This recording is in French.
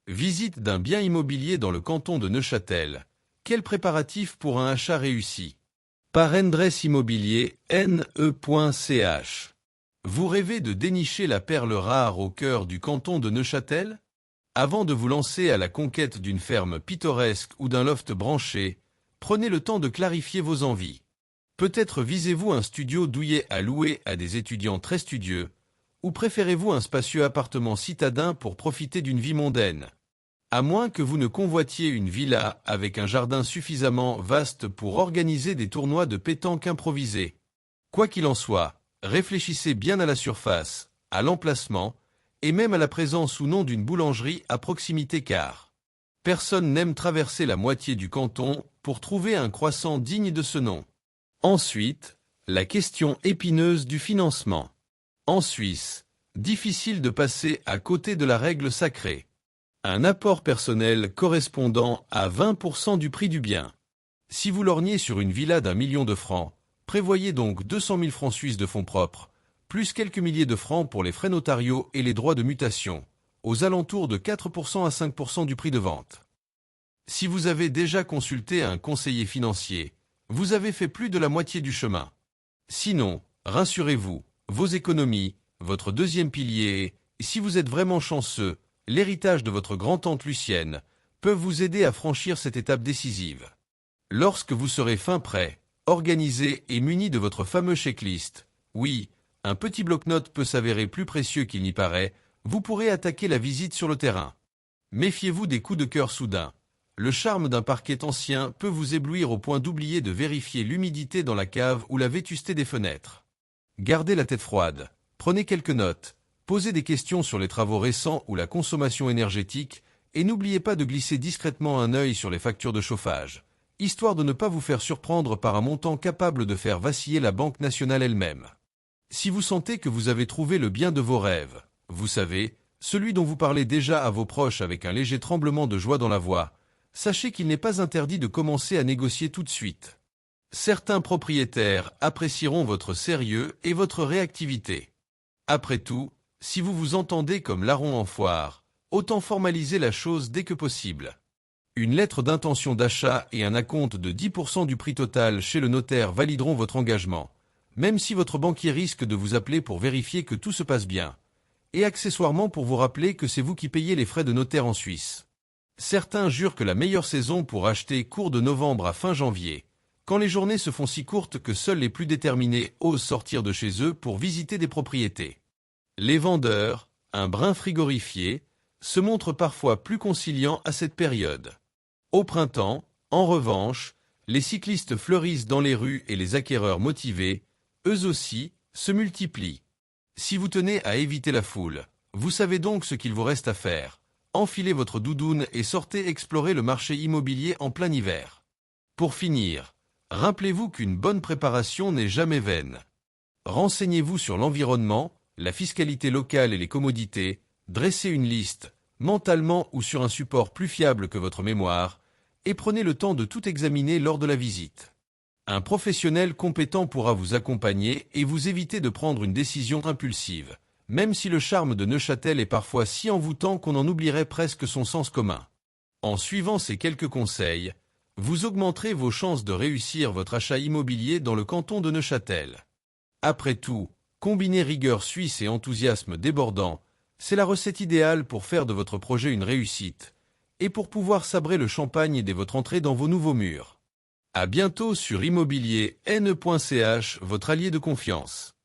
Visite d'un bien immobilier dans le canton de Neuchâtel. Quel préparatif pour un achat réussi? Par Endress Immobilier, ne.ch. Vous rêvez de dénicher la perle rare au cœur du canton de Neuchâtel? Avant de vous lancer à la conquête d'une ferme pittoresque ou d'un loft branché, prenez le temps de clarifier vos envies. Peut-être visez-vous un studio douillet à louer à des étudiants très studieux, ou préférez-vous un spacieux appartement citadin pour profiter d'une vie mondaine? À moins que vous ne convoitiez une villa avec un jardin suffisamment vaste pour organiser des tournois de pétanque improvisés. Quoi qu'il en soit, réfléchissez bien à la surface, à l'emplacement, et même à la présence ou non d'une boulangerie à proximité car personne n'aime traverser la moitié du canton pour trouver un croissant digne de ce nom. Ensuite, la question épineuse du financement. En Suisse, difficile de passer à côté de la règle sacrée. Un apport personnel correspondant à 20% du prix du bien. Si vous lorgnez sur une villa d'1 million de francs, prévoyez donc 200 000 francs suisses de fonds propres, plus quelques milliers de francs pour les frais notariaux et les droits de mutation, aux alentours de 4% à 5% du prix de vente. Si vous avez déjà consulté un conseiller financier, vous avez fait plus de la moitié du chemin. Sinon, rassurez-vous, vos économies, votre deuxième pilier et, si vous êtes vraiment chanceux, l'héritage de votre grand-tante Lucienne, peuvent vous aider à franchir cette étape décisive. Lorsque vous serez fin prêt, organisé et muni de votre fameux checklist, oui, un petit bloc-notes peut s'avérer plus précieux qu'il n'y paraît, vous pourrez attaquer la visite sur le terrain. Méfiez-vous des coups de cœur soudains. Le charme d'un parquet ancien peut vous éblouir au point d'oublier de vérifier l'humidité dans la cave ou la vétusté des fenêtres. Gardez la tête froide, prenez quelques notes, posez des questions sur les travaux récents ou la consommation énergétique, et n'oubliez pas de glisser discrètement un œil sur les factures de chauffage, histoire de ne pas vous faire surprendre par un montant capable de faire vaciller la Banque nationale elle-même. Si vous sentez que vous avez trouvé le bien de vos rêves, vous savez, celui dont vous parlez déjà à vos proches avec un léger tremblement de joie dans la voix, sachez qu'il n'est pas interdit de commencer à négocier tout de suite. Certains propriétaires apprécieront votre sérieux et votre réactivité. Après tout, si vous vous entendez comme larron en foire, autant formaliser la chose dès que possible. Une lettre d'intention d'achat et un acompte de 10% du prix total chez le notaire valideront votre engagement, même si votre banquier risque de vous appeler pour vérifier que tout se passe bien, et accessoirement pour vous rappeler que c'est vous qui payez les frais de notaire en Suisse. Certains jurent que la meilleure saison pour acheter court de novembre à fin janvier, quand les journées se font si courtes que seuls les plus déterminés osent sortir de chez eux pour visiter des propriétés. Les vendeurs, un brin frigorifiés, se montrent parfois plus conciliants à cette période. Au printemps, en revanche, les cyclistes fleurissent dans les rues et les acquéreurs motivés, eux aussi, se multiplient. Si vous tenez à éviter la foule, vous savez donc ce qu'il vous reste à faire. Enfilez votre doudoune et sortez explorer le marché immobilier en plein hiver. Pour finir, rappelez-vous qu'une bonne préparation n'est jamais vaine. Renseignez-vous sur l'environnement, la fiscalité locale et les commodités, dressez une liste, mentalement ou sur un support plus fiable que votre mémoire, et prenez le temps de tout examiner lors de la visite. Un professionnel compétent pourra vous accompagner et vous éviter de prendre une décision impulsive, même si le charme de Neuchâtel est parfois si envoûtant qu'on en oublierait presque son sens commun. En suivant ces quelques conseils, vous augmenterez vos chances de réussir votre achat immobilier dans le canton de Neuchâtel. Après tout, combiner rigueur suisse et enthousiasme débordant, c'est la recette idéale pour faire de votre projet une réussite, et pour pouvoir sabrer le champagne dès votre entrée dans vos nouveaux murs. À bientôt sur Immobilier N.ch, votre allié de confiance.